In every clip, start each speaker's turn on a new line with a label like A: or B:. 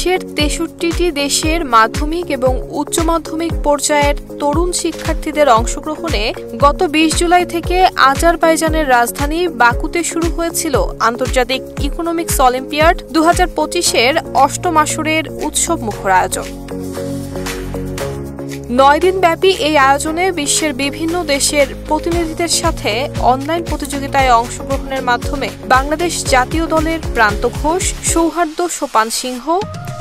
A: বিশ্বের ৬৩টি দেশের মাধ্যমিক এবং উচ্চ মাধ্যমিক পর্যায়ের তরুণ শিক্ষার্থীদের অংশগ্রহণে গত ২০ জুলাই থেকে আজারবাইজানের রাজধানী বাকুতে শুরু হয়েছিল আন্তর্জাতিক ইকোনমিক্স অলিম্পিয়াড ২০২৫-এর ৮ম আসরের উৎসবমুখর আয়োজন। ৯ দিনব্যাপী এই আয়োজনে বিশ্বের বিভিন্ন দেশের প্রতিনিধিদের সাথে অনলাইন প্রতিযোগিতায় অংশগ্রহণের মাধ্যমে বাংলাদেশ জাতীয় দলের প্রান্ত ঘোষ, সৌহার্দ্য সোপান সিংহ,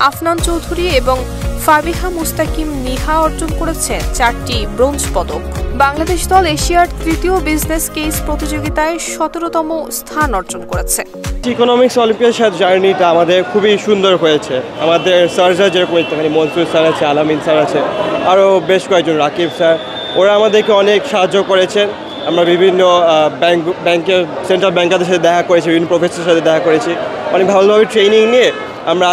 A: আফনান চৌধুরী এবং ফাবিহা মুস্তাকিম নিহা অর্জন করেছে ৪টি ব্রোঞ্জ পদক। বাংলাদেশ দল এশিয়ার তৃতীয় বিজনেস কেস প্রতিযোগিতায় ১৭তম স্থান অর্জন করেছে।
B: ইকোনমিক্স অলিম্পিয়াড জার্নিটা আমাদের খুবই সুন্দর হয়েছে। আমাদের স্যাররা যেরকম মনসুর স্যার আছে, আলামিন স্যার আছে, আরও বেশ কয়েকজন, রাকিব স্যার, ওরা আমাদেরকে অনেক সাহায্য করেছেন। আমরা বিভিন্ন ব্যাংকের সেন্ট্রাল ব্যাংকারদের সাথে দেখা করেছি, বিভিন্ন প্রফেসরের সাথে দেখা করেছি, অনেক ভালোভাবে ট্রেনিং নিয়ে আমরা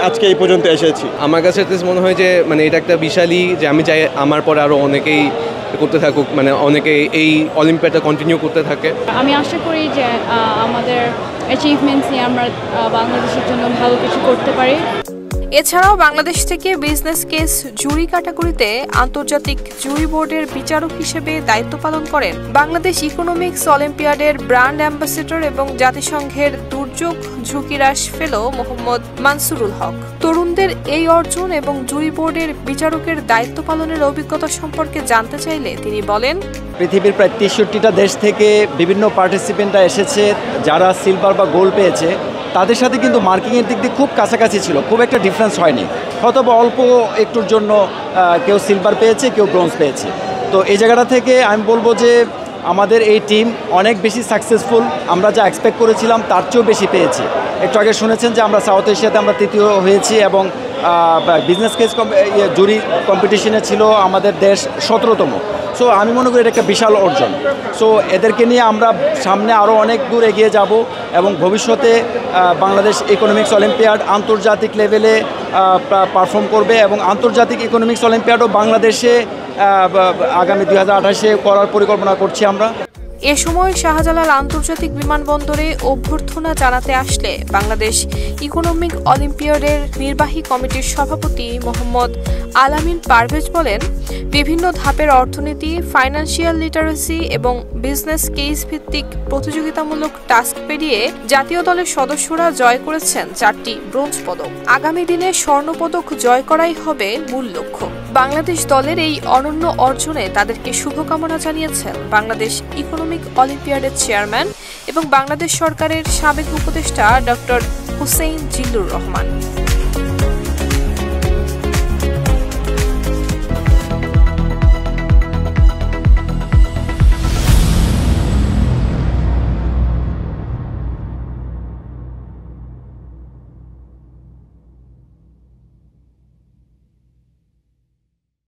B: আজকে এই পর্যন্ত এসেছি।
C: আমার কাছে মনে হয় যে এটা একটা বিশালই, যে আমি চাই আমার পরে আরও অনেকেই করতে থাকুক, অনেকে এই অলিম্পিয়াডটা কন্টিনিউ করতে থাকে।
D: আমি আশা করি যে আমাদের অ্যাচিভমেন্টস নিয়ে আমরা বাংলাদেশের জন্য ভালো কিছু করতে পারি।
A: এছাড়াও বাংলাদেশ থেকে বিজনেস কেস জুরি ক্যাটাগরিতে আন্তর্জাতিক জুরি বোর্ডের বিচারক হিসেবে দায়িত্ব পালন করেন বাংলাদেশ ইকোনমিক্স অলিম্পিয়াডের ব্র্যান্ড অ্যাম্বাসেডর এবং জাতিসংঘের দুর্যোগ ঝুঁকি হ্রাস ফেলো মোহাম্মদ মানসুরুল হক। তরুণদের এই অর্জন এবং জুরি বোর্ডের বিচারকের দায়িত্ব পালনের অভিজ্ঞতা সম্পর্কে জানতে চাইলে তিনি বলেন,
E: পৃথিবীর প্রায় ৬৩টা দেশ থেকে বিভিন্ন পার্টিসিপেন্টরা এসেছে, যারা সিলভার বা গোল্ড পেয়েছে তাদের সাথে কিন্তু মার্কিংয়ের দিক দিয়ে খুব কাছাকাছি ছিল, খুব একটা ডিফারেন্স হয়নি। হয়তো অল্প একটুর জন্য কেউ সিলভার পেয়েছে, কেউ ব্রোঞ্জ পেয়েছে। তো এই জায়গাটা থেকে আমি বলবো যে আমাদের এই টিম অনেক বেশি সাকসেসফুল। আমরা যা এক্সপেক্ট করেছিলাম তার চেয়েও বেশি পেয়েছি। একটু আগে শুনেছেন যে আমরা সাউথ এশিয়াতে আমরা তৃতীয় হয়েছি এবং বিজনেস কেস জুরি কম্পিটিশনে ছিল আমাদের দেশ ১৭তম। সো আমি মনে করি এটা একটা বিশাল অর্জন। সো এদেরকে নিয়ে আমরা সামনে আরও অনেক দূর এগিয়ে যাব এবং ভবিষ্যতে বাংলাদেশ ইকোনমিক্স অলিম্পিয়াড আন্তর্জাতিক লেভেলে পারফর্ম করবে এবং আন্তর্জাতিক ইকোনমিক্স অলিম্পিয়াডও বাংলাদেশে আগামী ২০২৮-এ করার পরিকল্পনা করছি আমরা।
A: এ সময় শাহজালাল আন্তর্জাতিক বিমানবন্দরে অভ্যর্থনা জানাতে আসলে বাংলাদেশ ইকোনমিক অলিম্পিয়াডের নির্বাহী কমিটির সভাপতি মোহাম্মদ আলামিন পারভেজ বলেন, বিভিন্ন ধাপের অর্থনীতি, ফাইন্যান্সিয়াল লিটারেসি এবং বিজনেস কেস ভিত্তিক প্রতিযোগিতামূলক টাস্ক পেরিয়ে জাতীয় দলের সদস্যরা জয় করেছেন ৪টি ব্রোঞ্জ পদক। আগামী দিনে স্বর্ণপদক জয় করাই হবে মূল লক্ষ্য। বাংলাদেশ দলের এই অনন্য অর্জনে তাদেরকে শুভকামনা জানিয়েছেন বাংলাদেশ ইকোনমিক অলিম্পিয়াডের চেয়ারম্যান এবং বাংলাদেশ সরকারের সাবেক উপদেষ্টা ডক্টর হুসেইন জিল্লুর রহমান।